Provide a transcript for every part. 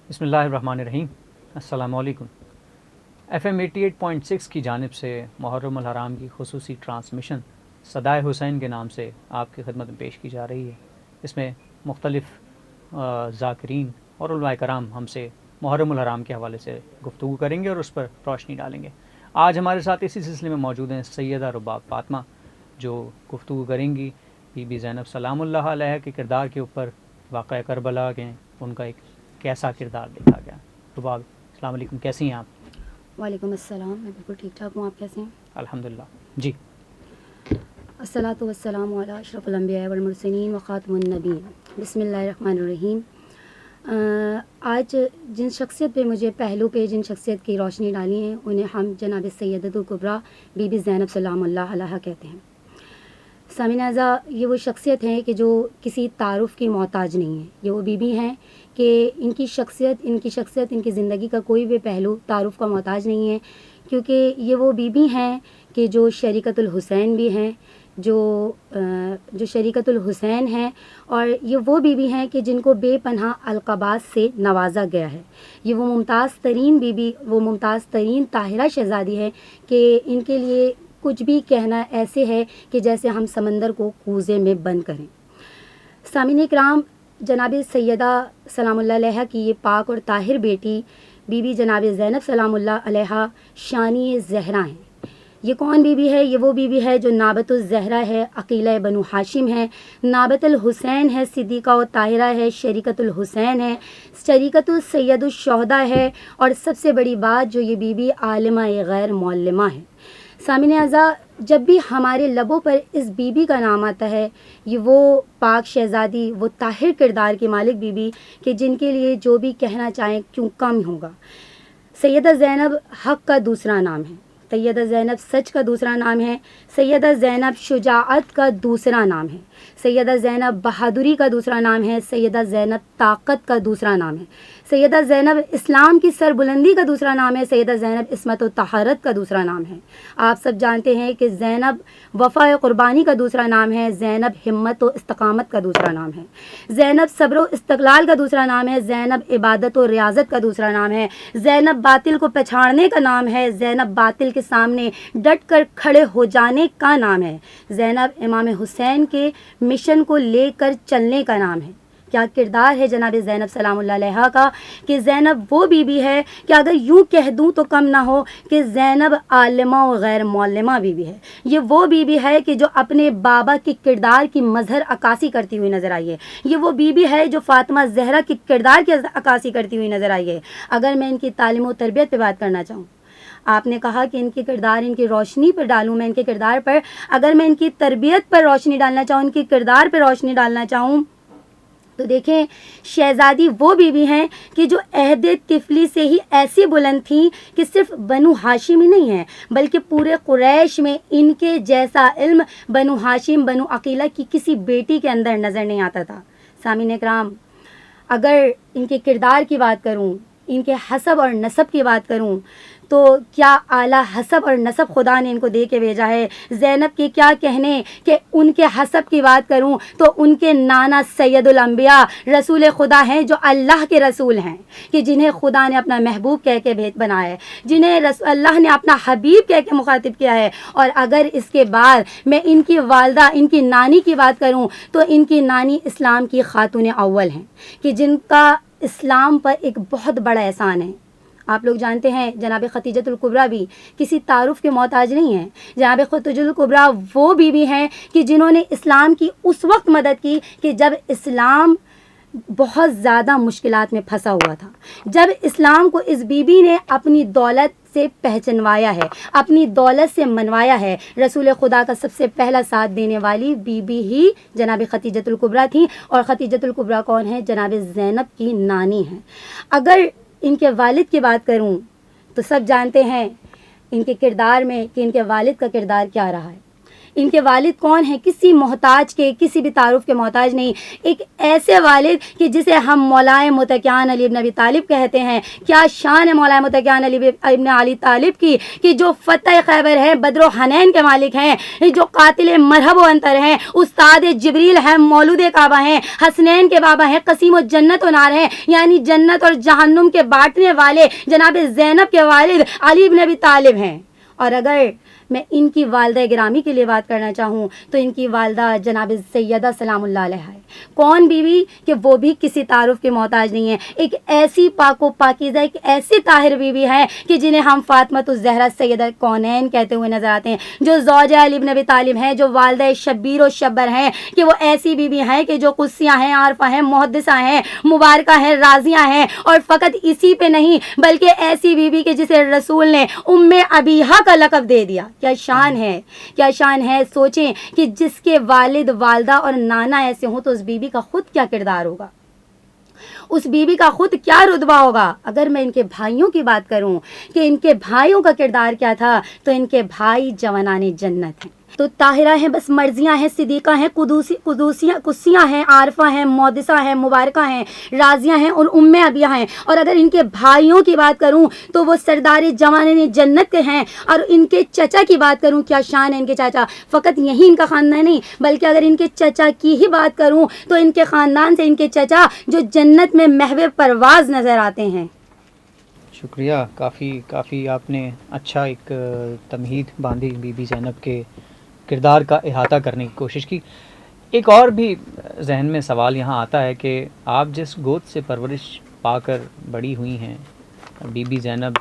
بسم اللہ الرحمن الرحیم. السلام علیکم. FM 88.6 کی جانب سے محرم الحرام کی خصوصی ٹرانسمیشن صدائے حسین کے نام سے آپ کی خدمت میں پیش کی جا رہی ہے. اس میں مختلف ذاکرین اور علماء کرام ہم سے محرم الحرام کے حوالے سے گفتگو کریں گے اور اس پر روشنی ڈالیں گے. آج ہمارے ساتھ اسی سلسلے میں موجود ہیں سیدہ رباب فاطمہ، جو گفتگو کریں گی بی بی زینب سلام اللہ علیہ کے کردار کے اوپر. واقعہ کربلا کے ان کا ایک کیسا کردار دیکھا گیا. رباب السلام علیکم، کیسی ہیں آپ؟ وعلیکم السلام، میں بالکل ٹھیک ٹھاک ہوں. آپ کیسے ہیں؟ الحمدللہ. جی. الصلاۃ والسلام علی اشرف الانبیاء والمرسلین وخاتم النبیین. بسم اللہ الرحمن الرحیم. آج جن شخصیت پہ مجھے پہلو پہ جن شخصیت کی روشنی ڈالی ہے انہیں ہم جناب سیدۃ الکبریٰ بی بی زینب سلام اللہ علیہ کہتے ہیں. سامعین اعزاء، یہ وہ شخصیت ہیں کہ جو کسی تعارف کی محتاج نہیں ہے. یہ وہ بی بی ہیں کہ ان کی شخصیت ان کی زندگی کا کوئی بھی پہلو تعارف کا محتاج نہیں ہے، کیونکہ یہ وہ بی بی ہیں کہ جو شریکۃ الحسین بھی ہیں، جو شریکۃ الحسین ہیں، اور یہ وہ بی بی ہیں کہ جن کو بے پناہ القابات سے نوازا گیا ہے. یہ وہ ممتاز ترین بی بی، وہ ممتاز ترین طاہرہ شہزادی ہے کہ ان کے لیے کچھ بھی کہنا ایسے ہے کہ جیسے ہم سمندر کو کوزے میں بند کریں. سامعین اکرام، جناب سیدہ سلام اللہ علیہ کی یہ پاک اور طاہر بیٹی بی بی جناب زینب سلام اللہ علیہ شانی زہرا ہیں. یہ کون بی بی ہے؟ یہ وہ بی بی ہے جو نابت الزہرا ہے، عقیلہ بنو ہاشم ہے، نابت الحسین ہے، صدیقہ و طاہرہ ہے، شریکۃ الحسین ہے، شریکۃ السید الشہداء ہے، اور سب سے بڑی بات جو یہ بی بی عالمہ غیر معلمہ ہے. سامعین اعزاء، جب بھی ہمارے لبوں پر اس بی بی کا نام آتا ہے، یہ وہ پاک شہزادی، وہ طاہر کردار کی مالک بی بی کہ جن کے لیے جو بھی کہنا چاہیں کیوں کم ہوگا. سیدہ زینب حق کا دوسرا نام ہے، سیدہ زینب سچ کا دوسرا نام ہے، سیدہ زینب شجاعت کا دوسرا نام ہے، سیدہ زینب بہادری کا دوسرا نام ہے، سیدہ زینب طاقت کا دوسرا نام ہے، سیدہ زینب اسلام کی سربلندی کا دوسرا نام ہے، سیدہ زینب عصمت و طہارت کا دوسرا نام ہے. آپ سب جانتے ہیں کہ زینب وفا و قربانی کا دوسرا نام ہے، زینب ہمت و استقامت کا دوسرا نام ہے، زینب صبر و استقلال کا دوسرا نام ہے، زینب عبادت و ریاضت کا دوسرا نام ہے، زینب باطل کو پچھاڑنے کا نام ہے، زینب باطل کے سامنے ڈٹ کر کھڑے ہو جانے کا نام ہے، زینب امام حسین کے مشن کو لے کر چلنے کا نام ہے. کیا کردار ہے جناب زینب سلام اللہ علیہ کا کہ زینب وہ بی بی ہے کہ اگر یوں کہہ دوں تو کم نہ ہو کہ زینب عالمہ و غیر معلمہ بی بی ہے. یہ وہ بی بی ہے کہ جو اپنے بابا کے کردار کی مظہر عکاسی کرتی ہوئی نظر آئی ہے. یہ وہ بی بی ہے جو فاطمہ زہرا کے کردار کی عکاسی کرتی ہوئی نظر آئی ہے. اگر میں ان کی تعلیم و تربیت پہ بات کرنا چاہوں، آپ نے کہا کہ ان کے کردار، ان کی روشنی پر ڈالوں، میں ان کے کردار پر، اگر میں ان کی تربیت پر روشنی ڈالنا چاہوں، ان کی کردار پر روشنی ڈالنا چاہوں، تو دیکھیں شہزادی وہ بی بی ہیں کہ جو عہد طفلی سے ہی ایسی بلند تھیں کہ صرف بنو ہاشم ہی نہیں ہیں بلکہ پورے قریش میں ان کے جیسا علم بنو ہاشم، بنو عقیلہ کی کسی بیٹی کے اندر نظر نہیں آتا تھا. سامعین اکرام، اگر ان کے کردار کی بات کروں، ان کے حسب اور نسب کی بات کروں، تو کیا اعلیٰ حسب اور نسب خدا نے ان کو دے کے بھیجا ہے. زینب کے کیا کہنے کہ ان کے حسب کی بات کروں تو ان کے نانا سید الانبیاء رسول خدا ہیں، جو اللہ کے رسول ہیں، کہ جنہیں خدا نے اپنا محبوب کہہ کے بنایا ہے، جنہیں اللہ نے اپنا حبیب کہہ کے مخاطب کیا ہے. اور اگر اس کے بعد میں ان کی والدہ، ان کی نانی کی بات کروں تو ان کی نانی اسلام کی خاتون اول ہیں کہ جن کا اسلام پر ایک بہت بڑا احسان ہے. آپ لوگ جانتے ہیں جناب خدیجۃ الکبریٰ بھی کسی تعارف کے محتاج نہیں ہیں. جناب خدیجۃ الکبریٰ وہ بی بی ہیں کہ جنہوں نے اسلام کی اس وقت مدد کی کہ جب اسلام بہت زیادہ مشکلات میں پھنسا ہوا تھا، جب اسلام کو اس بی بی نے اپنی دولت سے پہچنوایا ہے، اپنی دولت سے منوایا ہے. رسول خدا کا سب سے پہلا ساتھ دینے والی بی بی ہی جناب خدیجۃ الکبریٰ تھیں. اور خدیجۃ الکبریٰ کون ہیں؟ جناب زینب کی نانی ہیں. اگر ان کے والد کی بات کروں تو سب جانتے ہیں ان کے کردار میں کہ ان کے والد کا کردار کیا رہا ہے. ان کے والد کون ہیں؟ کسی محتاج کے، کسی بھی تعارف کے محتاج نہیں، ایک ایسے والد کہ جسے ہم مولائے متقیان علی ابن ابی طالب کہتے ہیں۔ کیا شان ہے مولائے متقیان علی ابن علی طالب کی کہ جو فتح خیبر ہیں، بدر و حنین کے مالک ہیں، جو قاتل مرحب و انتر ہیں، استاد جبریل ہیں، مولود کعبہ ہیں، حسنین کے بابا ہیں، قسیم و جنت و نار ہیں، یعنی جنت اور جہنم کے بانٹنے والے جناب زینب کے والد علی ابن ابی طالب ہیں۔ اور اگر میں ان کی والدہ گرامی کے لیے بات کرنا چاہوں تو ان کی والدہ جناب سیدہ سلام اللہ علیہ ہے۔ کون بیوی کہ وہ بھی کسی تعارف کے محتاج نہیں ہے، ایک ایسی پاک و پاکیزہ، ایک ایسی طاہر بیوی ہے کہ جنہیں ہم فاطمۃ الزہرا سیدہ کونین کہتے ہوئے نظر آتے ہیں، جو زوجہ علی ابن ابی طالب ہیں، جو والدہ شبیر و شبر ہیں، کہ وہ ایسی بیوی ہیں کہ جو قدسیہ ہیں، عارفہ ہیں، محدثہ ہیں، مبارکہ ہیں، راضیہ ہیں، اور فقط اسی پہ نہیں بلکہ ایسی بیوی کہ جسے رسول نے ام ابیہا کا لقب دے دیا۔ کیا شان ہے، کیا شان ہے۔ سوچیں کہ جس کے والد، والدہ اور نانا ایسے ہوں تو اس بیوی کا خود کیا کردار ہوگا، اس بیوی کا خود کیا رتبہ ہوگا۔ اگر میں ان کے بھائیوں کی بات کروں کہ ان کے بھائیوں کا کردار کیا تھا تو ان کے بھائی جوانان جنت ہیں، تو طاہرہ ہیں، بس مرضیاں ہیں، صدیقہ ہیں، قدسیہ ہیں، عارفہ ہیں، محدثہ ہیں، مبارکہ ہیں، راضیہ ہیں اور ام ابیہ ہیں۔ اور اگر ان کے بھائیوں کی بات کروں تو وہ سردار جوانان جنت کے ہیں۔ اور ان کے چچا کی بات کروں، کیا شان ہے ان کے چاچا، فقط یہی ان کا خاندان نہیں بلکہ اگر ان کے چچا کی ہی بات کروں تو ان کے خاندان سے ان کے چچا جو جنت میں محو پرواز نظر آتے ہیں۔ شکریہ، کافی آپ نے اچھا ایک تمہید باندھی بی بی زینب کے کردار کا احاطہ کرنے کی کوشش کی۔ ایک اور بھی ذہن میں سوال یہاں آتا ہے کہ آپ جس گود سے پرورش پا کر بڑی ہوئی ہیں، بی بی زینب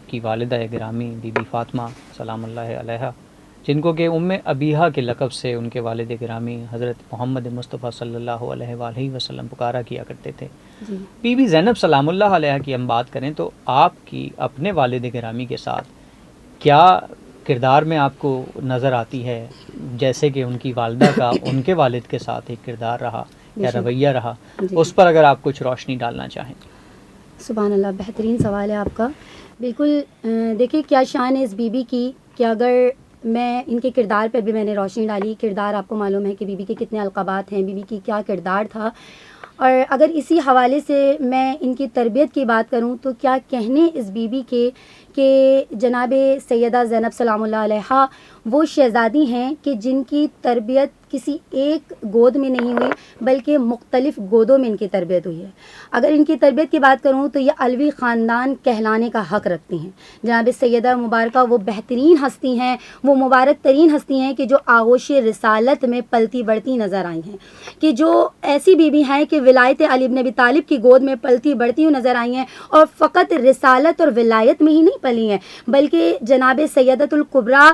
کی والدہ گرامی بی بی فاطمہ سلام اللہ علیہا، جن کو کہ ام ابیہا کے لقب سے ان کے والد گرامی حضرت محمد مصطفیٰ صلی اللہ علیہ وآلہ وسلم پکارا کیا کرتے تھے۔ بی بی زینب سلام اللہ علیہا کی ہم بات کریں تو آپ کی اپنے والد گرامی کے ساتھ کیا کردار میں آپ کو نظر آتی ہے، جیسے کہ ان کی والدہ کا ان کے والد کے ساتھ ایک کردار رہا یا رویہ رہا، اس پر اگر آپ کچھ روشنی ڈالنا چاہیں۔ سبحان اللہ، بہترین سوال ہے آپ کا۔ بالکل، دیکھیے کیا شان ہے اس بی بی کی کہ اگر میں ان کے کردار پر بھی میں نے روشنی ڈالی۔ کردار آپ کو معلوم ہے کہ بی بی کے کتنے القابات ہیں، بی بی کی کیا کردار تھا، اور اگر اسی حوالے سے میں ان کی تربیت کی بات کروں تو کیا کہنے اس بی بی کے کہ جناب سیدہ زینب سلام اللہ علیہا وہ شہزادی ہیں کہ جن کی تربیت کسی ایک گود میں نہیں ہوئی بلکہ مختلف گودوں میں ان کی تربیت ہوئی ہے۔ اگر ان کی تربیت کی بات کروں تو یہ علوی خاندان کہلانے کا حق رکھتی ہیں۔ جناب سیدہ مبارکہ وہ بہترین ہستی ہیں، وہ مبارک ترین ہستی ہیں کہ جو آغوش رسالت میں پلتی بڑھتی نظر آئی ہیں، کہ جو ایسی بیوی ہیں کہ ولایت علی ابن ابی طالب کی گود میں پلتی بڑھتی ہوئی نظر آئی ہیں، اور فقط رسالت اور ولایت میں ہی نہیں پلی ہیں بلکہ جناب سیدۃ الکبریٰ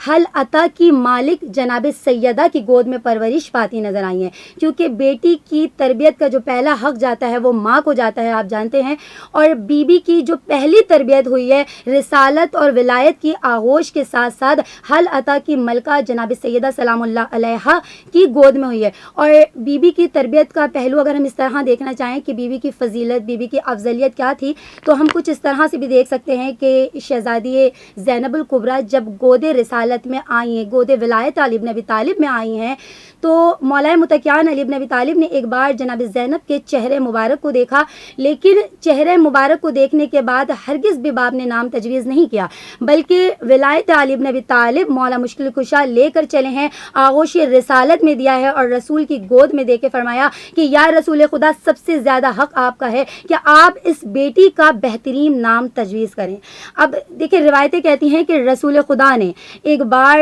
حل عطا کی مالک جناب سیدہ کی گود میں پرورش پاتی نظر آئی ہیں، کیونکہ بیٹی کی تربیت کا جو پہلا حق جاتا ہے وہ ماں کو جاتا ہے، آپ جانتے ہیں، اور بی بی کی جو پہلی تربیت ہوئی ہے رسالت اور ولایت کی آغوش کے ساتھ ساتھ حل عطا کی ملکہ جناب سیدہ سلام اللہ علیہا کی گود میں ہوئی ہے۔ اور بی بی کی تربیت کا پہلو اگر ہم اس طرح دیکھنا چاہیں کہ بی بی کی فضیلت، بی بی کی افضلیت کیا تھی، تو ہم کچھ اس طرح سے بھی دیکھ سکتے ہیں کہ شہزادی زینب الکبریٰ جب گود رسالت میں آئی ہیں، گود ولایت علی ابن ابی طالب میں آئی ہیں، تو مولا متقیان علی ابن ابی طالب نے ایک بار جناب زینب کے چہرے مبارک کو دیکھا، لیکن چہرے مبارک کو دیکھنے کے بعد ہرگز بھی باپ نے نام تجویز نہیں کیا، بلکہ ولایت علی ابن ابی طالب مولا مشکل کشا لے کر چلے ہیں، آغوش رسالت میں دیا ہے اور رسول کی گود میں دے کے فرمایا کہ یا رسول خدا، سب سے زیادہ حق آپ کا ہے کہ آپ اس بیٹی کا بہترین نام تجویز کریں۔ اب دیکھیں، روایتیں کہتی ہیں کہ رسول خدا نے ایک بار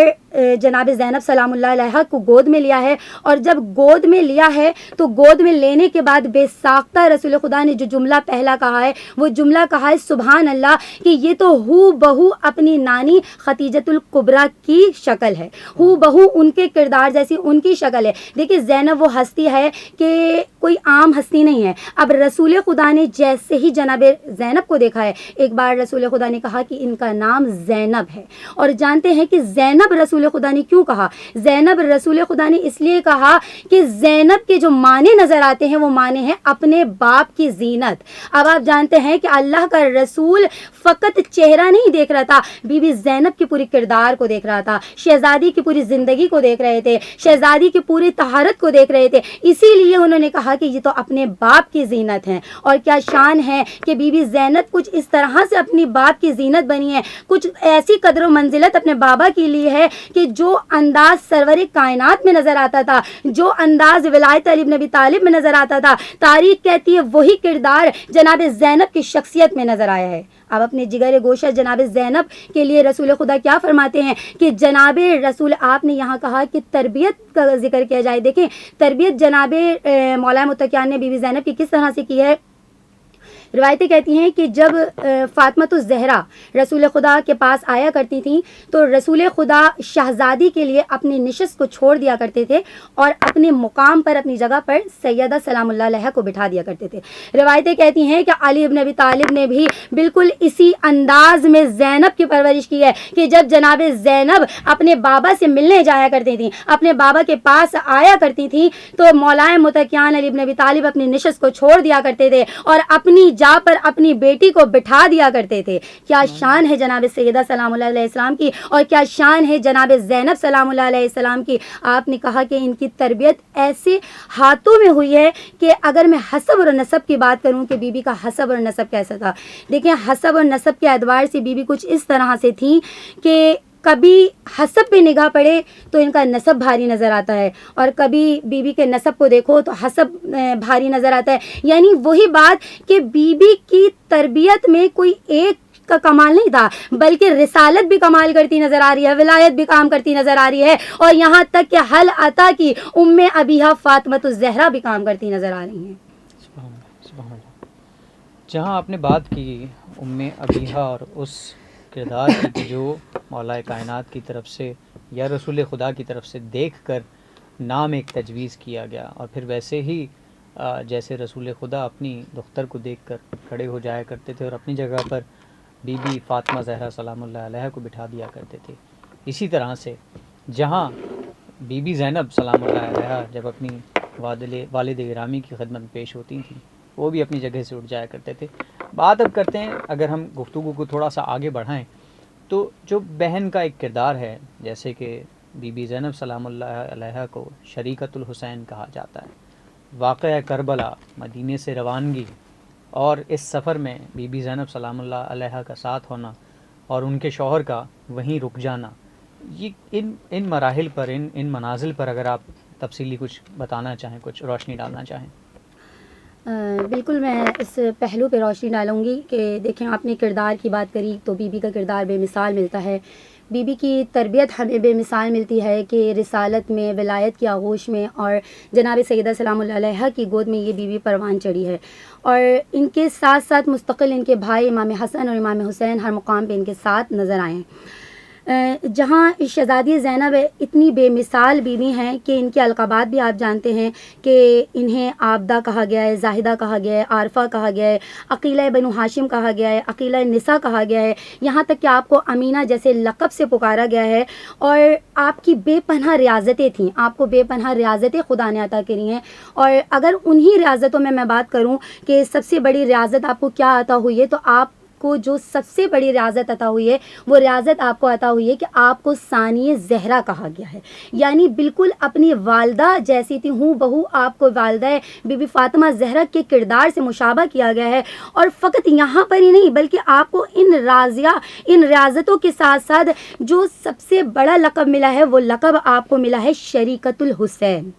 جناب زینب سلام اللہ علیہا کو گود میں لیا ہے، اور جب گود میں لیا ہے تو گود میں لینے کے بعد بے ساختہ رسول خدا نے جو جملہ پہلا کہا ہے وہ جملہ کہا ہے سبحان اللہ، کہ یہ تو ہو بہو اپنی نانی خدیجۃ الکبریٰ کی شکل ہے، ہو بہو ان کے کردار جیسی ان کی شکل ہے۔ دیکھیں زینب وہ ہستی ہے کہ کوئی عام ہستی نہیں ہے۔ اب رسول خدا نے جیسے ہی جناب زینب کو دیکھا ہے، ایک بار رسول خدا نے کہا کہ ان کا نام زینب ہے، اور جانتے ہیں کہ زینب رسول رسول خدا نے کیوں کہا؟ زینب رسول خدا نے اس لیے کہا کہ زینب کے جو معنی نظر آتے ہیں وہ معنی ہیں اپنے باپ کی زینت. اب آپ جانتے ہیں کہ اللہ کا رسول فقط چہرہ نہیں دیکھ رہا تھا، بی بی زینب کے پورے کردار کو دیکھ رہا تھا، شہزادی کی پوری زندگی کو دیکھ رہے تھے، شہزادی کی پوری طہارت کو دیکھ رہے تھے. اسی لیے انہوں نے کہا کہ یہ تو اپنے باپ کی زینت ہیں. اور کیا شان ہے کہ بی بی زینب کچھ اس طرح سے اپنی باپ کی زینت بنی ہے، کچھ ایسی قدر و منزلت اپنے بابا کے لیے ہے کہ جو انداز سرور کائنات میں نظر آتا تھا، جو انداز ولایت علی بن ابی طالب میں نظر آتا تھا، تاریخ کہتی ہے وہی کردار جناب زینب کی شخصیت میں نظر آیا ہے. اب اپنے جگر گوشہ جناب زینب کے لیے رسول خدا کیا فرماتے ہیں کہ جناب رسول، آپ نے یہاں کہا کہ تربیت کا ذکر کیا جائے. دیکھیں تربیت جناب مولا متقیان نے بی بی زینب کی کس طرح سے کی ہے. روایتیں کہتی ہیں کہ جب فاطمۃ الزہرا رسول خدا کے پاس آیا کرتی تھیں تو رسول خدا شہزادی کے لیے اپنی نشست کو چھوڑ دیا کرتے تھے اور اپنے مقام پر اپنی جگہ پر سیدہ سلام اللہ علیہ کو بٹھا دیا کرتے تھے. روایتیں کہتی ہیں کہ علی ابن ابی طالب نے بھی بالکل اسی انداز میں زینب کی پرورش کی ہے کہ جب جناب زینب اپنے بابا سے ملنے جایا کرتی تھیں، اپنے بابا کے پاس آیا کرتی تھیں تو مولائے متقیان علی ابن ابی طالب اپنی نشست کو چھوڑ دیا کرتے تھے اور اپنی جا پر اپنی بیٹی کو بٹھا دیا کرتے تھے. کیا شان ہے جناب سیدہ سلام اللہ علیہ السلام کی، اور کیا شان ہے جناب زینب سلام اللہ علیہ السلام کی. آپ نے کہا کہ ان کی تربیت ایسے ہاتھوں میں ہوئی ہے کہ اگر میں حسب اور نسب کی بات کروں کہ بی بی کا حسب اور نسب کیسا تھا. دیکھیں حسب اور نسب کے اعتبار سے بی بی کچھ اس طرح سے تھیں کہ کبھی حسب پہ نگاہ پڑے تو ان کا نسب بھاری نظر آتا ہے، اور کبھی بی بی کے نسب کو دیکھو تو حسب بھاری نظر آتا ہے. یعنی وہی بات کہ بی بی کی تربیت میں کوئی ایک کا کمال نہیں تھا، بلکہ رسالت بھی کمال کرتی نظر آ رہی ہے، ولایت بھی کام کرتی نظر آ رہی ہے، اور یہاں تک کہ حل عطا کی ام ابیہا فاطمۃ الزہرا بھی کام کرتی نظر آ رہی ہیں. سبحان اللہ. جہاں آپ نے بات کی ام ابیہا اور اس کردار کی جو مولا کائنات کی طرف سے یا رسول خدا کی طرف سے دیکھ کر نام ایک تجویز کیا گیا، اور پھر ویسے ہی جیسے رسول خدا اپنی دختر کو دیکھ کر کھڑے ہو جایا کرتے تھے اور اپنی جگہ پر بی بی فاطمہ زہرا سلام اللہ علیہ کو بٹھا دیا کرتے تھے، اسی طرح سے جہاں بی بی زینب سلام اللہ علیہ جب اپنی والد گرامی کی خدمت میں پیش ہوتی تھیں وہ بھی اپنی جگہ سے اٹھ جایا کرتے تھے. بات اب کرتے ہیں، اگر ہم گفتگو کو تھوڑا سا آگے بڑھائیں تو جو بہن کا ایک کردار ہے، جیسے کہ بی بی زینب سلام اللہ علیہ کو شریکۃ الحسین کہا جاتا ہے. واقعہ کربلا، مدینے سے روانگی، اور اس سفر میں بی بی زینب سلام اللہ علیہ کا ساتھ ہونا اور ان کے شوہر کا وہیں رک جانا، یہ ان مراحل پر، ان منازل پر اگر آپ تفصیلی کچھ بتانا چاہیں، کچھ روشنی ڈالنا چاہیں. بالکل میں اس پہلو پہ روشنی ڈالوں گی کہ دیکھیں آپ نے کردار کی بات کری تو بی بی کا کردار بے مثال ملتا ہے. بی بی کی تربیت ہمیں بے مثال ملتی ہے کہ رسالت میں، ولایت کی آغوش میں، اور جناب سیدہ سلام اللہ علیہ کی گود میں یہ بی بی پروان چڑھی ہے. اور ان کے ساتھ ساتھ مستقل ان کے بھائی امام حسن اور امام حسین ہر مقام پہ ان کے ساتھ نظر آئے ہیں. جہاں شہزادی زینب اتنی بے مثال بیوی ہیں کہ ان کے القابات بھی آپ جانتے ہیں کہ انہیں عابدہ کہا گیا ہے، زاہدہ کہا گیا ہے، عارفہ کہا گیا ہے، عقیلہ بنو ہاشم کہا گیا ہے، عقیلہ نساء کہا گیا ہے، یہاں تک کہ آپ کو امینہ جیسے لقب سے پکارا گیا ہے. اور آپ کی بے پناہ ریاضتیں تھیں، آپ کو بے پناہ ریاضتیں خدا نے عطا کری ہیں. اور اگر انہی ریاضتوں میں بات کروں کہ سب سے بڑی ریاضت آپ کو کیا عطا ہوئی ہے، تو آپ کو جو سب سے بڑی ریاضت عطا ہوئی ہے وہ ریاضت آپ کو عطا ہوئی ہے کہ آپ کو ثانی زہرا کہا گیا ہے. یعنی بالکل اپنی والدہ جیسی تھی، ہوں بہو آپ کو والدہ بی بی فاطمہ زہرا کے کردار سے مشابہ کیا گیا ہے. اور فقط یہاں پر ہی نہیں بلکہ آپ کو ان ریاضتوں کے ساتھ ساتھ جو سب سے بڑا لقب ملا ہے وہ لقب آپ کو ملا ہے شریکۃ الحسین،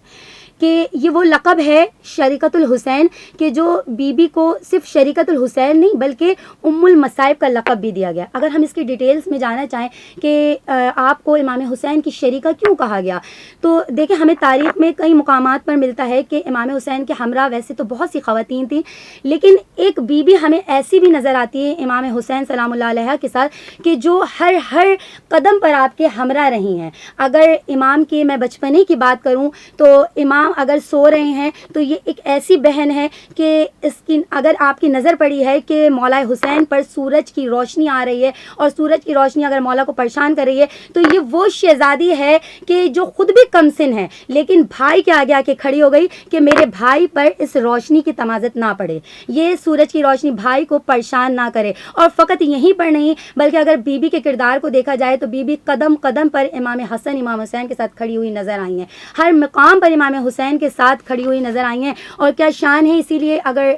کہ یہ وہ لقب ہے شریکۃ الحسین کہ جو بی بی کو صرف شریکۃ الحسین نہیں بلکہ ام المصائب کا لقب بھی دیا گیا. اگر ہم اس کی ڈیٹیلز میں جانا چاہیں کہ آپ کو امام حسین کی شریکہ کیوں کہا گیا، تو دیکھیں ہمیں تاریخ میں کئی مقامات پر ملتا ہے کہ امام حسین کے ہمراہ ویسے تو بہت سی خواتین تھیں، لیکن ایک بی بی ہمیں ایسی بھی نظر آتی ہے امام حسین سلام اللہ علیہ کے ساتھ کہ جو ہر قدم پر آپ کے ہمراہ رہی ہیں. اگر امام کے میں بچپنے کی بات کروں تو امام امام اگر سو رہے ہیں تو یہ ایک ایسی بہن ہے کہ اس کی اگر آپ کی نظر پڑی ہے کہ مولا حسین پر سورج کی روشنی آ رہی ہے اور سورج کی روشنی اگر مولا کو پریشان کر رہی ہے تو یہ وہ شہزادی ہے کہ جو خود بھی کم سن ہے لیکن بھائی کے آگے آ کے کھڑی ہو گئی کہ میرے بھائی پر اس روشنی کی تمازت نہ پڑے، یہ سورج کی روشنی بھائی کو پریشان نہ کرے۔ اور فقط یہیں پر نہیں بلکہ اگر بی بی کے کردار کو دیکھا جائے تو بی بی قدم قدم پر امام حسن امام حسین کے ساتھ کھڑی ہوئی نظر آئی ہیں، ہر مقام پر امام حسین کے ساتھ کھڑی ہوئی نظر آئی ہیں، اور کیا شان ہے۔ اسی لیے اگر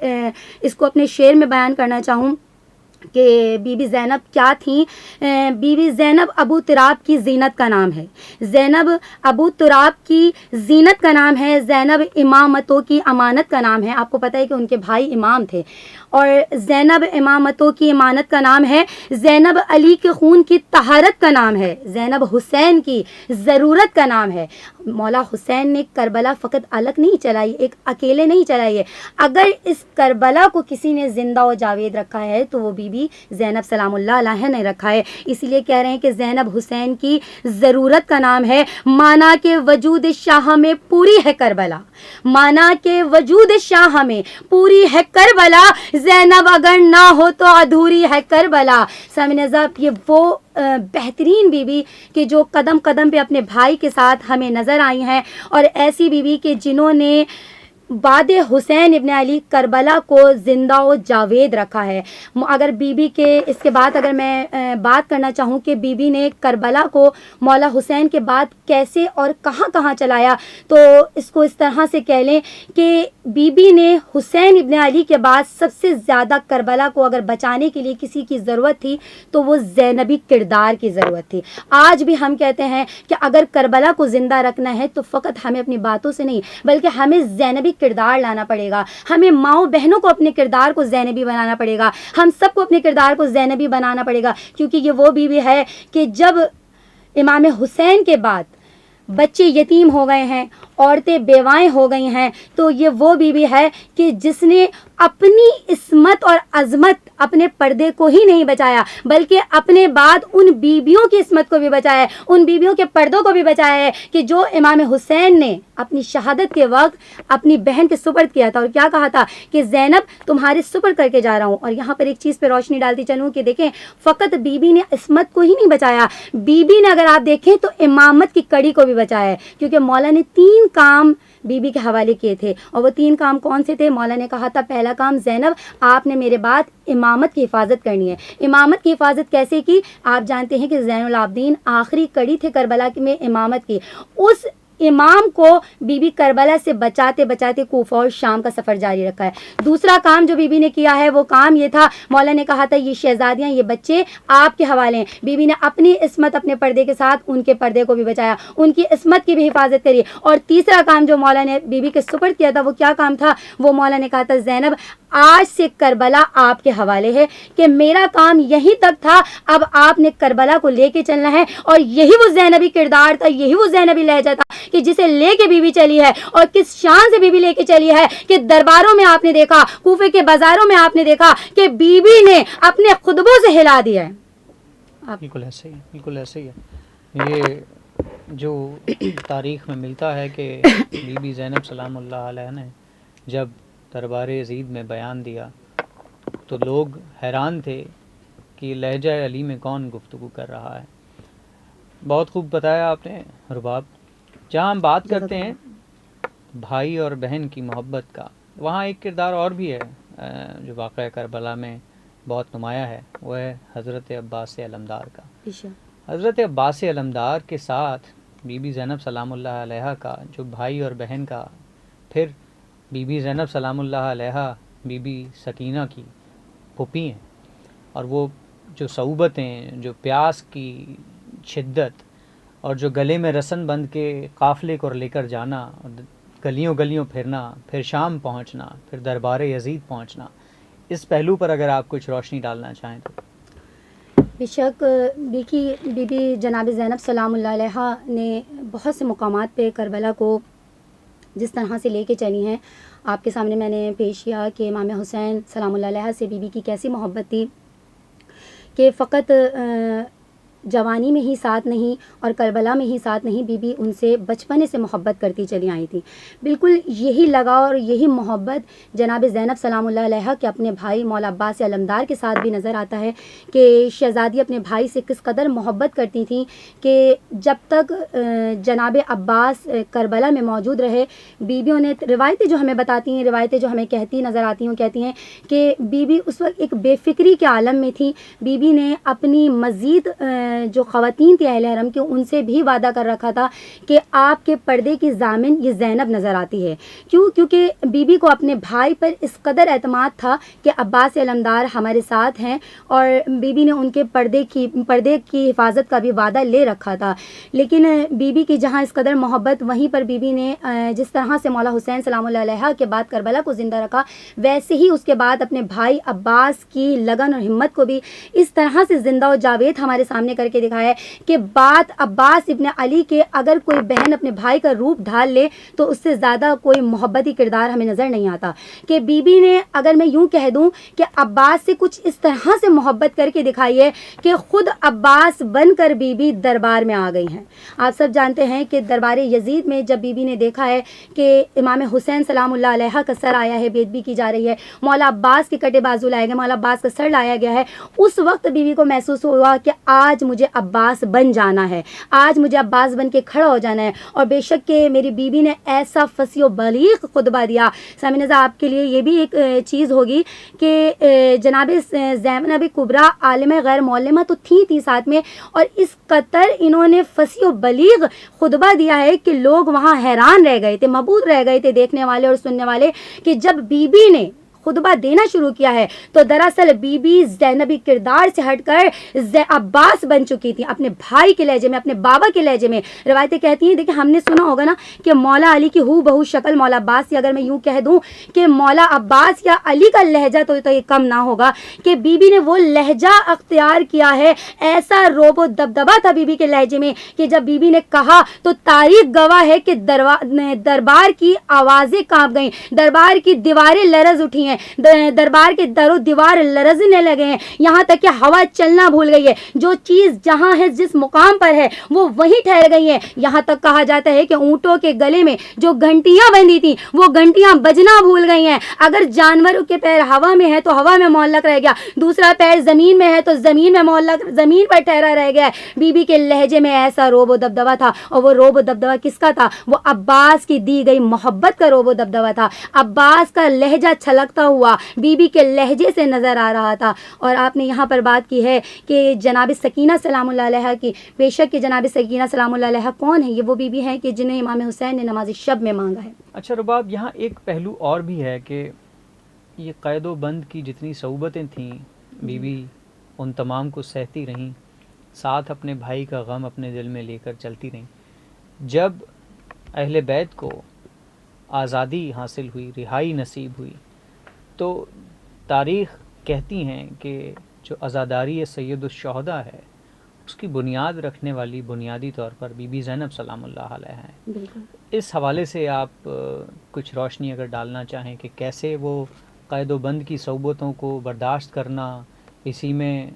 اس کو اپنے شعر میں بیان کرنا چاہوں کہ بی بی زینب کیا تھیں، بی بی زینب ابو تراب کی زینت کا نام ہے، زینب ابو تراب کی زینت کا نام ہے، زینب امامتوں کی امانت کا نام ہے۔ آپ کو پتہ ہے کہ ان کے بھائی امام تھے، اور زینب امامتوں کی امانت کا نام ہے، زینب علی کے خون کی طہارت کا نام ہے، زینب حسین کی ضرورت کا نام ہے۔ مولا حسین نے کربلا فقط الگ نہیں چلائی، ایک اکیلے نہیں چلائی ہے، اگر اس کربلا کو کسی نے زندہ و جاوید رکھا ہے تو وہ بی بی زینب سلام اللہ علیہ نے رکھا ہے۔ اسی لیے کہہ رہے ہیں کہ زینب حسین کی ضرورت کا نام ہے، مانا کہ وجود شاہ میں پوری ہے کربلا، مانا کہ وجود شاہ میں پوری ہے کربلا، زینب اگر نہ ہو تو ادھوری ہے کربلا۔ سامعین ضبط، یہ وہ بہترین بی بی کہ جو قدم قدم پہ اپنے بھائی کے ساتھ ہمیں نظر آئی ہیں، اور ایسی بی بی کہ جنہوں نے بعد حسین ابن علی کربلا کو زندہ و جاوید رکھا ہے۔ اگر بی بی کے اس کے بعد اگر میں بات کرنا چاہوں کہ بی بی نے کربلا کو مولا حسین کے بعد کیسے اور کہاں کہاں چلایا، تو اس کو اس طرح سے کہہ لیں کہ بی بی نے حسین ابن علی کے بعد سب سے زیادہ کربلا کو اگر بچانے کے لیے کسی کی ضرورت تھی تو وہ زینبی کردار کی ضرورت تھی۔ آج بھی ہم کہتے ہیں کہ اگر کربلا کو زندہ رکھنا ہے تو فقط ہمیں اپنی باتوں سے نہیں بلکہ ہمیں زینبی کردار لانا پڑے گا، ہمیں ماؤں بہنوں کو اپنے کردار کو زینبی بنانا پڑے گا، ہم سب کو اپنے کردار کو زینبی بنانا پڑے گا، کیونکہ یہ وہ بیوی ہے کہ جب امام حسین کے بعد بچے یتیم ہو گئے ہیں، عورتیں بیوائیں ہو گئی ہیں، تو یہ وہ بیوی ہے کہ جس نے اپنی عصمت اور عظمت اپنے پردے کو ہی نہیں بچایا بلکہ اپنے بعد ان بیویوں کی عصمت کو بھی بچایا ہے، ان بیویوں کے پردوں کو بھی بچایا ہے کہ جو امام حسین نے اپنی شہادت کے وقت اپنی بہن کے سپرد کیا تھا، اور کیا کہا تھا کہ زینب تمہارے سپرد کر کے جا رہا ہوں۔ اور یہاں پر ایک چیز پہ روشنی ڈالتی چلوں کہ دیکھیں فقط بی بی نے عصمت کو ہی نہیں بچایا، بی بی نے اگر آپ دیکھیں تو امامت کی کڑی کو بھی بچایا ہے، کیونکہ مولا نے 3 کام بی بی کے حوالے کیے تھے، اور وہ 3 کام کون سے تھے؟ مولا نے کہا تھا پہلا کام زینب آپ نے میرے بعد امامت کی حفاظت کرنی ہے۔ امامت کی حفاظت کیسے کی؟ آپ جانتے ہیں کہ زین العابدین آخری کڑی تھے کربلا میں امامت کی، اس امام کو بی بی کربلا سے بچاتے بچاتے کوفہ اور شام کا سفر جاری رکھا ہے۔ دوسرا کام جو بی بی نے کیا ہے وہ کام یہ تھا، مولا نے کہا تھا یہ شہزادیاں یہ بچے آپ کے حوالے ہیں، بی بی نے اپنی عصمت اپنے پردے کے ساتھ ان کے پردے کو بھی بچایا، ان کی عصمت کی بھی حفاظت کری۔ اور تیسرا کام جو مولا نے بی بی کے سپرد کیا تھا وہ کیا کام تھا؟ وہ مولا نے کہا تھا زینب آج سے کربلا آپ کے حوالے ہے، کہ میرا کام یہیں تک تھا، اب آپ نے کربلا کو لے کے چلنا ہے۔ اور یہی وہ زینبی کردار تھا، یہی وہ زینبی لہجہ تھا کہ جسے لے کے بی بی چلی ہے، اور کس شان سے بی بی لے کے چلی ہے کہ درباروں میں آپ نے دیکھا، کوفے کے بازاروں میں آپ نے دیکھا کہ بی بی نے اپنے خطبوں سے ہلا دیا ہے۔ بالکل ایسے ہی، بالکل ایسے ہی ہے۔ یہ جو تاریخ میں ملتا ہے کہ بی بی زینب سلام اللہ علیہ نے جب دربار یزید میں بیان دیا تو لوگ حیران تھے کہ لہجہ علی میں کون گفتگو کر رہا ہے۔ بہت خوب بتایا آپ نے رباب۔ جہاں ہم بات کرتے ہیں بھائی اور بہن کی محبت کا، وہاں ایک کردار اور بھی ہے جو واقعہ کربلا میں بہت نمایاں ہے، وہ ہے حضرت عباس علمدار کا۔ حضرت عباس علمدار کے ساتھ بی بی زینب سلام اللہ علیہ کا جو بھائی اور بہن کا، پھر بی بی زینب سلام اللہ علیہ بی بی سکینہ کی پھوپھی ہیں، اور وہ جو صعوبتیں، جو پیاس کی شدت، اور جو گلے میں رسن بند کے قافلے کو لے کر جانا، گلیوں گلیوں پھرنا، پھر شام پہنچنا، پھر دربار یزید پہنچنا، اس پہلو پر اگر آپ کچھ روشنی ڈالنا چاہیں تو۔ بے شک بی بی جناب زینب سلام اللہ علیہ نے بہت سے مقامات پہ کربلا کو جس طرح سے لے کے چلی ہیں، آپ کے سامنے میں نے پیش کیا کہ امام حسین سلام اللہ علیہ سے بی بی کی کیسی محبت تھی کہ فقط جوانی میں ہی ساتھ نہیں اور کربلا میں ہی ساتھ نہیں، بی بی ان سے بچپنے سے محبت کرتی چلی آئی تھی. بالکل یہی لگاؤ اور یہی محبت جناب زینب سلام اللہ علیہ کے اپنے بھائی مولا عباس علمدار کے ساتھ بھی نظر آتا ہے کہ شہزادی اپنے بھائی سے کس قدر محبت کرتی تھیں کہ جب تک جناب عباس کربلا میں موجود رہے، بیویوں نے روایتیں جو ہمیں بتاتی ہیں، روایتیں جو ہمیں کہتی نظر آتی ہیں، کہتی ہیں کہ بی بی اس وقت ایک بے فکری کے عالم میں تھی. بی بی نے اپنی مزید جو خواتین تھیں اہل حرم کے، ان سے بھی وعدہ کر رکھا تھا کہ آپ کے پردے کی ضامن یہ زینب نظر آتی ہے. کیونکہ بی بی کو اپنے بھائی پر اس قدر اعتماد تھا کہ عباس علمدار ہمارے ساتھ ہیں، اور بی بی نے ان کے پردے کی حفاظت کا بھی وعدہ لے رکھا تھا. لیکن بی بی کی جہاں اس قدر محبت، وہیں پر بی بی نے جس طرح سے مولا حسین سلام اللہ علیہ کے بعد کربلا کو زندہ رکھا، ویسے ہی اس کے بعد اپنے بھائی عباس کی لگن اور ہمت کو بھی اس طرح سے زندہ و جاوید ہمارے سامنے کر کے دکھایا ہے کہ بات عباس ابن علی کے اگر کوئی بہن اپنے بھائی کا روپ ڈھال لے تو اس سے زیادہ کوئی محبتی کردار ہمیں نظر نہیں آتا. کہ بی بی نے، اگر میں یوں کہہ دوں کہ عباس سے کچھ اس طرح سے محبت کر کے دکھائی ہے کہ خود عباس بن کر بی بی دربار میں آ گئی ہیں. آپ سب جانتے ہیں کہ دربار یزید میں جب بی بی نے دیکھا ہے کہ امام حسین سلام اللہ علیہ کا سر آیا ہے، بے ادبی کی جا رہی ہے، مولا عباس کے کٹے بازو لائے گئے، مولا عباس کا سر لایا گیا ہے، اس وقت بی بی کو محسوس ہوا کہ آج مجھے عباس بن جانا ہے، آج مجھے عباس بن کے کھڑا ہو جانا ہے. اور بے شک کہ میری بی بی نے ایسا فصیح و بلیغ خطبہ دیا. سامعین، آپ کے لیے یہ بھی ایک چیز ہوگی کہ جناب زینب کبریٰ عالم غیر معلمہ تو تھی ساتھ میں، اور اس قطر انہوں نے فصیح و بلیغ خطبہ دیا ہے کہ لوگ وہاں حیران رہ گئے تھے، مبہوت رہ گئے تھے دیکھنے والے اور سننے والے، کہ جب بی بی نے خطبہ دینا شروع کیا ہے تو دراصل بی بی زینبی کردار سے ہٹ کر عباس بن چکی تھی، اپنے بھائی کے لہجے میں، اپنے بابا کے لہجے میں. روایتیں کہتی ہیں، دیکھیں ہم نے سنا ہوگا نا کہ مولا علی کی ہو بہو شکل مولا عباس کی، اگر میں یوں کہہ دوں کہ مولا عباس یا علی کا لہجہ تو یہ کم نہ ہوگا کہ بی بی نے وہ لہجہ اختیار کیا ہے. ایسا روب و دبدبا تھا بی بی کے لہجے میں کہ جب بی بی نے کہا تو تاریخ گواہ ہے کہ دربار کی آوازیں کانپ گئیں، دربار کی دیواریں لرز اٹھی ہیں، دربار کے در و دیوار لرزنے لگے ہیں، یہاں تک کہ ہوا چلنا بھول گئی ہے. جو چیز جہاں ہے، جس مقام پر ہے، وہ وہیں ٹھہر گئی ہیں. یہاں تک کہا جاتا ہے کہ اونٹوں کے گلے میں جو گھنٹیاں بندھی تھیں وہ گھنٹیاں بجنا بھول گئی ہیں. اگر جانوروں کے پیر ہوا میں ہے تو ہوا میں معلق رہ گیا، دوسرا پیر زمین میں ہے تو زمین میں معلق، زمین پر ٹھہرا رہ گیا. بی بی کے لہجے میں ایسا روب و دبدبا تھا، اور وہ روب و دبدبا کس کا تھا؟ وہ عباس کی دی گئی محبت کا روب و دبدبا تھا. عباس کا لہجہ چھلکتا ہوا بی بی کے لہجے سے نظر آ رہا تھا. اور آپ نے یہاں پر بات کی ہے کہ جناب سکینہ سلام اللہ علیہ کی، بے شک کہ جناب سکینہ سلام اللہ علیہ کون ہے؟ یہ وہ بی بی ہیں کہ جنہیں امام حسین نے نماز شب میں مانگا ہے. اچھا رباب، یہاں ایک پہلو اور بھی ہے کہ یہ قید و بند کی جتنی صعوبتیں تھیں، بی بی ان تمام کو سہتی رہیں، ساتھ اپنے بھائی کا غم اپنے دل میں لے کر چلتی رہیں. جب اہل بیت کو آزادی حاصل ہوئی، رہائی نصیب ہوئی، تو تاریخ کہتی ہیں کہ جو عزاداری سید الشہداء ہے اس کی بنیاد رکھنے والی بنیادی طور پر بی بی زینب سلام اللہ علیہ ہیں. بالکل. اس حوالے سے آپ کچھ روشنی اگر ڈالنا چاہیں کہ کیسے وہ قید و بند کی صعوبتوں کو برداشت کرنا، اسی میں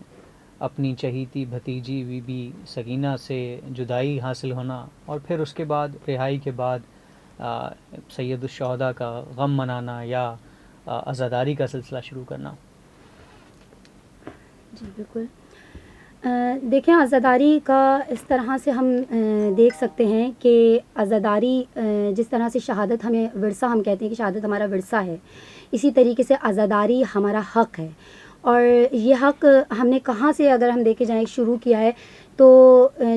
اپنی چہیتی بھتیجی بی بی سکینہ سے جدائی حاصل ہونا، اور پھر اس کے بعد رہائی کے بعد سید الشہداء کا غم منانا یا عزاداری کا سلسلہ شروع کرنا. جی بالکل. دیکھیں، عزاداری کا اس طرح سے ہم دیکھ سکتے ہیں کہ عزاداری جس طرح سے شہادت ہمیں ورثہ، ہم کہتے ہیں کہ شہادت ہمارا ورثہ ہے، اسی طریقے سے عزاداری ہمارا حق ہے. اور یہ حق ہم نے کہاں سے اگر ہم دیکھے جائیں شروع کیا ہے تو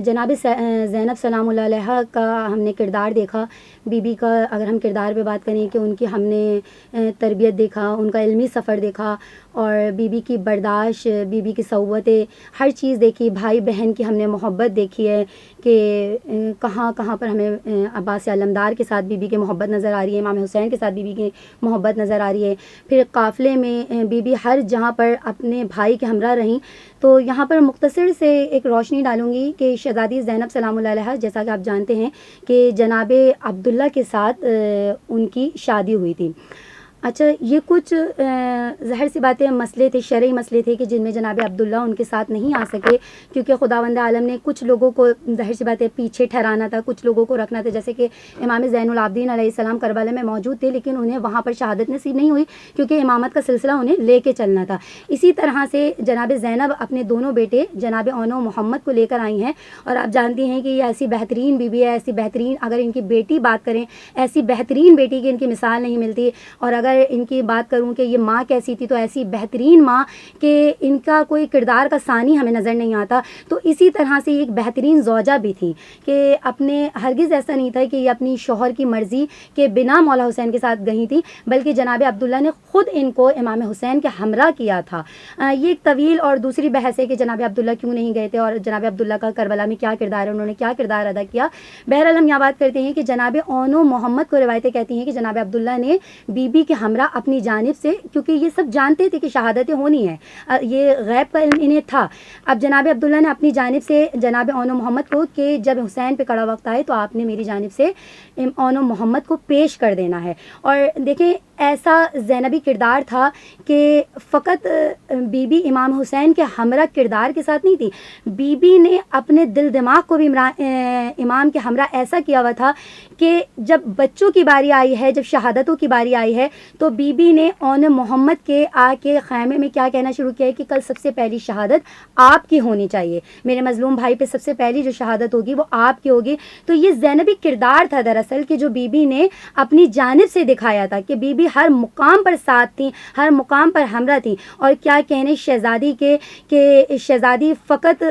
جناب زینب سلام اللہ علیہ کا ہم نے کردار دیکھا. بی بی کا اگر ہم کردار پہ بات کریں کہ ان کی ہم نے تربیت دیکھا، ان کا علمی سفر دیکھا، اور بی بی کی برداشت، بی بی کی صحبتیں، ہر چیز دیکھی. بھائی بہن کی ہم نے محبت دیکھی ہے کہ کہاں کہاں پر ہمیں عباس علمدار کے ساتھ بی بی کی محبت نظر آ رہی ہے، امام حسین کے ساتھ بی بی کی محبت نظر آ رہی ہے. پھر قافلے میں بی بی ہر جہاں پر اپنے بھائی کے ہمراہ رہیں. تو یہاں پر مختصر سے ایک روشنی ڈالوں گی کہ شہزادی زینب سلام اللہ علیہ، جیسا کہ آپ جانتے ہیں کہ جناب عبداللہ کے ساتھ ان کی شادی ہوئی تھی. اچھا، یہ کچھ ظاہر سی باتیں مسئلے تھے، شرعی مسئلے تھے کہ جن میں جناب عبداللہ ان کے ساتھ نہیں آ سکے، کیونکہ خداوند عالم نے کچھ لوگوں کو ظاہر سی باتیں پیچھے ٹھہرانا تھا، کچھ لوگوں کو رکھنا تھا، جیسے کہ امام زین العابدین علیہ السلام کربلا میں موجود تھے، لیکن انہیں وہاں پر شہادت نصیب نہیں ہوئی کیونکہ امامت کا سلسلہ انہیں لے کے چلنا تھا۔ اسی طرح سے جناب زینب اپنے دونوں بیٹے جناب اون و محمد کو لے کر آئی ہیں، اور آپ جانتی ہیں کہ یہ ایسی بہترین بیوی ہے، ایسی بہترین، اگر ان کی بیٹی بات کریں، ایسی بہترین بیٹی کی ان کی مثال نہیں ملتی، اور اگر ان کی بات کروں کہ یہ ماں کیسی تھی تو ایسی بہترین ماں کہ ان کا کوئی کردار کا ثانی ہمیں نظر نہیں آتا۔ تو اسی طرح سے ایک بہترین زوجہ بھی تھی کہ اپنے ہرگز ایسا نہیں تھا کہ یہ اپنی شوہر کی مرضی کے بنا مولا حسین کے ساتھ گئی تھی، بلکہ جناب عبداللہ نے خود ان کو امام حسین کے ہمراہ کیا تھا۔ یہ ایک طویل اور دوسری بحث ہے کہ جناب عبداللہ کیوں نہیں گئے تھے اور جناب عبداللہ کا کربلا میں کیا کردار ہے، انہوں نے کیا کردار ادا کیا۔ بہرحال ہم یہاں بات کرتے ہیں کہ جناب اون و محمد کو روایتیں کہتی ہیں کہ جناب عبداللہ نے بی بی کے ہمراہ اپنی جانب سے، کیونکہ یہ سب جانتے تھے کہ شہادتیں ہونی ہیں، یہ غیب کا علم انہیں تھا، اب جناب عبداللہ نے اپنی جانب سے جناب اون و محمد کو کہ جب حسین پہ کڑا وقت آئے تو آپ نے میری جانب سے اون و محمد کو پیش کر دینا ہے۔ اور دیکھیں ایسا زینبی کردار تھا کہ فقط بی بی امام حسین کے ہمراہ کردار کے ساتھ نہیں تھی، بی بی نے اپنے دل دماغ کو بھی امام کے ہمراہ ایسا کیا ہوا تھا کہ جب بچوں کی باری آئی ہے، جب شہادتوں کی باری آئی ہے، تو بی بی نے اون محمد کے آ کے خیمے میں کیا کہنا شروع کیا ہے کہ کل سب سے پہلی شہادت آپ کی ہونی چاہیے، میرے مظلوم بھائی پہ سب سے پہلی جو شہادت ہوگی وہ آپ کی ہوگی۔ تو یہ زینبی کردار تھا دراصل کہ جو بی بی نے اپنی جانب سے دکھایا تھا کہ بی بی ہر مقام پر ساتھ تھیں، ہر مقام پر ہمراہ تھیں، اور کیا کہنے شہزادی کے کہ شہزادی فقط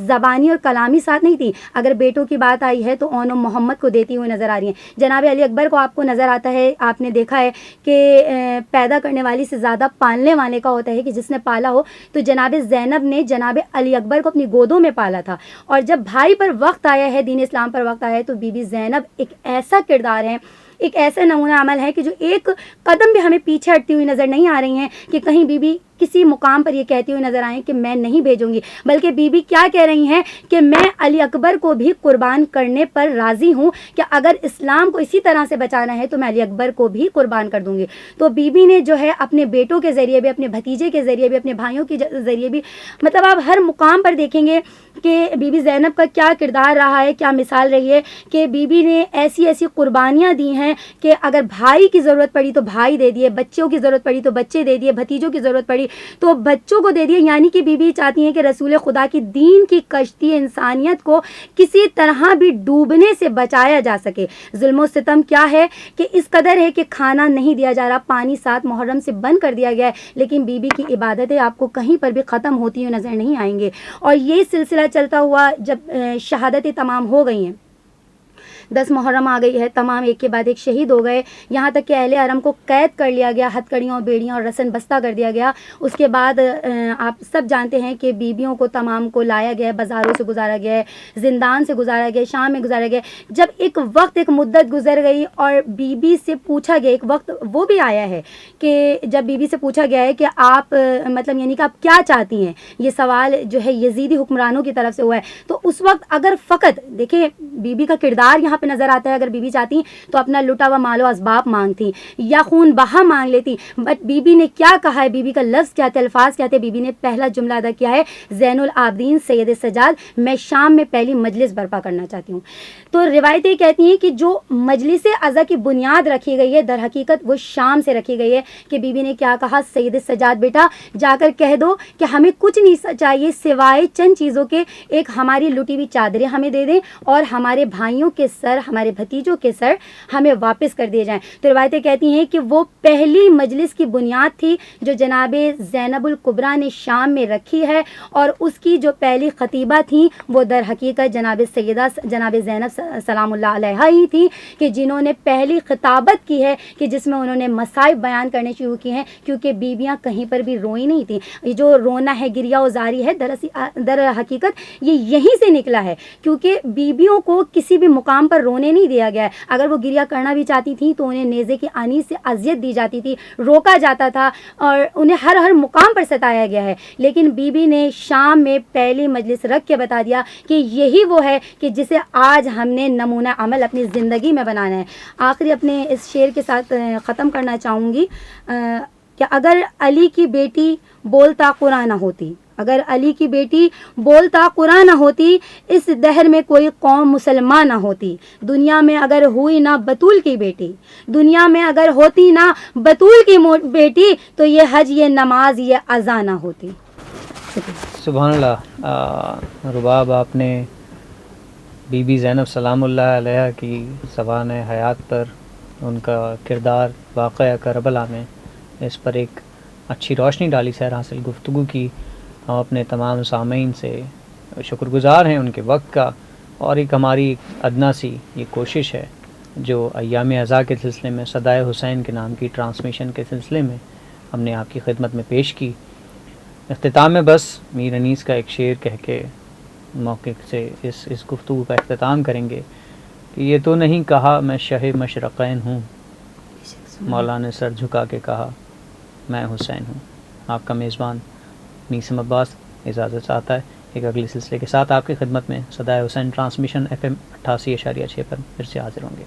زبانی اور کلامی ساتھ نہیں تھی، اگر بیٹوں کی بات آئی ہے تو اون محمد کو دیتی ہوئی نظر آ رہی ہیں۔ جناب علی اکبر کو آپ کو نظر آتا ہے، آپ نے دیکھا ہے کہ پیدا کرنے والی سے زیادہ پالنے والے کا ہوتا ہے کہ جس نے پالا ہو، تو جناب زینب نے جناب علی اکبر کو اپنی گودوں میں پالا تھا، اور جب بھائی پر وقت آیا ہے، دین اسلام پر وقت آیا ہے، تو بی بی زینب ایک ایسا کردار ہے، ایک ایسا نمونہ عمل ہے کہ جو ایک قدم بھی ہمیں پیچھے ہٹتی ہوئی نظر نہیں آ رہی ہیں کہ کہیں بی بی کسی مقام پر یہ کہتی ہوئی نظر آئیں کہ میں نہیں بھیجوں گی، بلکہ بی بی کیا کہہ رہی ہیں کہ میں علی اکبر کو بھی قربان کرنے پر راضی ہوں، کہ اگر اسلام کو اسی طرح سے بچانا ہے تو میں علی اکبر کو بھی قربان کر دوں گی۔ تو بی بی نے جو ہے اپنے بیٹوں کے ذریعے بھی، اپنے بھتیجے کے ذریعے بھی، اپنے بھائیوں کے ذریعے بھی، مطلب آپ ہر مقام پر دیکھیں گے کہ بی بی زینب کا کیا کردار رہا ہے، کیا مثال رہی ہے کہ بی بی نے ایسی ایسی قربانیاں دی ہیں کہ اگر بھائی کی ضرورت پڑی تو بھائی دے دیے، بچوں کی ضرورت پڑی تو بچے دے دیے، بھتیجوں کی ضرورت پڑی تو بچوں کو دے دیے، یعنی کہ بی بی چاہتی ہیں کہ رسول خدا کی دین کی کشتی انسانیت کو کسی طرح بھی ڈوبنے سے بچایا جا سکے۔ ظلم و ستم کیا ہے کہ اس قدر ہے کہ کھانا نہیں دیا جا رہا، پانی 7 محرم سے بند کر دیا گیا ہے، لیکن بی بی کی عبادتیں آپ کو کہیں پر بھی ختم ہوتی ہوئی نظر نہیں آئیں گے۔ اور یہ سلسلہ چلتا ہوا جب شہادتیں تمام ہو گئی ہیں، 10 محرم آ گئی ہے، تمام ایک کے بعد ایک شہید ہو گئے، یہاں تک کہ اہل حرم کو قید کر لیا گیا، ہتھکڑیوں بیڑیوں اور رسن بستہ کر دیا گیا۔ اس کے بعد آپ سب جانتے ہیں کہ بیویوں کو تمام کو لایا گیا ہے، بازاروں سے گزارا گیا ہے، زندان سے گزارا گیا ہے، شام میں گزارا گیا ہے۔ جب ایک وقت، ایک مدت گزر گئی اور بی بی سے پوچھا گیا، ایک وقت وہ بھی آیا ہے کہ جب بی بی سے پوچھا گیا ہے کہ آپ مطلب یعنی کہ آپ کیا چاہتی ہیں، یہ سوال جو ہے یزیدی حکمرانوں کی طرف سے ہوا ہے، تو اس وقت اگر فقط دیکھیں بی بی کا کردار یہاں پہ نظر آتا ہے، اگر بی بی چاہتی تو اپنا لٹا ہوا مال و اسباب مانگتی یا خون بہا مانگ لیتی، بٹ بی بی نے کیا کہا ہے، بی بی کا لفظ کیا تھے، الفاظ کیا تھے، بی بی نے پہلا جملہ ادا کیا ہے، زین العابدین سید سجاد، میں شام میں پہلی مجلس برپا کرنا چاہتی ہوں۔ تو روایتیں کہتی ہیں کہ جو مجلس عزا کی بنیاد رکھی گئی ہے در حقیقت وہ شام سے رکھی گئی ہے، کہ بی بی نے کیا کہا، سید سجاد بیٹا جا کر کہہ دو کہ ہمیں کچھ نہیں چاہیے سوائے چند چیزوں کے، ایک ہماری لٹی ہوئی چادریں ہمیں دے دیں اور ہمارے بھائیوں کے سر، ہمارے بھتیجوں کے سر ہمیں واپس کر دیے جائیں۔ تو روایتیں کہتی ہیں کہ وہ پہلی مجلس کی بنیاد تھی جو جناب زینب الکبریٰ نے شام میں رکھی ہے، اور اس کی جو پہلی خطیبہ تھیں وہ در حقیقت جناب سیدہ جناب زینب سلام اللہ علیہا ہی تھیں، کہ جنہوں نے پہلی خطابت کی ہے، کہ جس میں انہوں نے مصائب بیان کرنے شروع کیے ہیں، کیونکہ بیویاں کہیں پر بھی روئی نہیں تھیں۔ یہ جو رونا ہے، گریا و زاری ہے، در حقیقت یہ یہیں سے نکلا ہے، کیونکہ بیویوں کو کسی بھی مقام پر اور رونے نہیں دیا گیا ہے. اگر وہ گریہ کرنا بھی چاہتی تھیں تو انہیں نیزے کی آنی سے اذیت دی جاتی تھی, روکا جاتا تھا اور انہیں ہر مقام پر ستایا گیا ہے. لیکن بی بی نے شام میں پہلی مجلس رکھ کے بتا دیا کہ یہی وہ ہے کہ جسے آج ہم نے نمونہ عمل اپنی زندگی میں بنانا ہے. آخری اپنے اس شعر کے ساتھ ختم کرنا چاہوں گی کہ اگر علی کی بیٹی بولتا قرآن نہ ہوتی, اگر علی کی بیٹی بولتا قرآن نہ ہوتی, اس دہر میں کوئی قوم مسلمان نہ ہوتی. دنیا میں اگر ہوئی نہ بطول کی بیٹی, دنیا میں اگر ہوتی نہ بطول کی بیٹی, تو یہ حج, یہ نماز, یہ اذان نہ ہوتی. سبحان اللہ. رباب, آپ نے بی بی زینب سلام اللہ علیہ کی زبان حیات پر ان کا کردار واقعہ کربلا میں اس پر ایک اچھی روشنی ڈالی, سیر حاصل گفتگو کی. ہم اپنے تمام سامعین سے شکر گزار ہیں ان کے وقت کا, اور ایک ہماری ادنا سی یہ کوشش ہے جو ایام عزا کے سلسلے میں صدائے حسین کے نام کی ٹرانسمیشن کے سلسلے میں ہم نے آپ کی خدمت میں پیش کی. اختتام میں بس میر انیس کا ایک شعر کہہ کے موقع سے اس گفتگو کا اختتام کریں گے کہ یہ تو نہیں کہا میں شہ مشرقین ہوں, مولا نے سر جھکا کے کہا میں حسین ہوں. آپ کا میزبان نیسم عباس اجازت چاہتا ہے. ایک اگلے سلسلے کے ساتھ آپ کی خدمت میں صدائے حسین ٹرانسمیشن FM 88.6 پر پھر سے حاضر ہوں گے.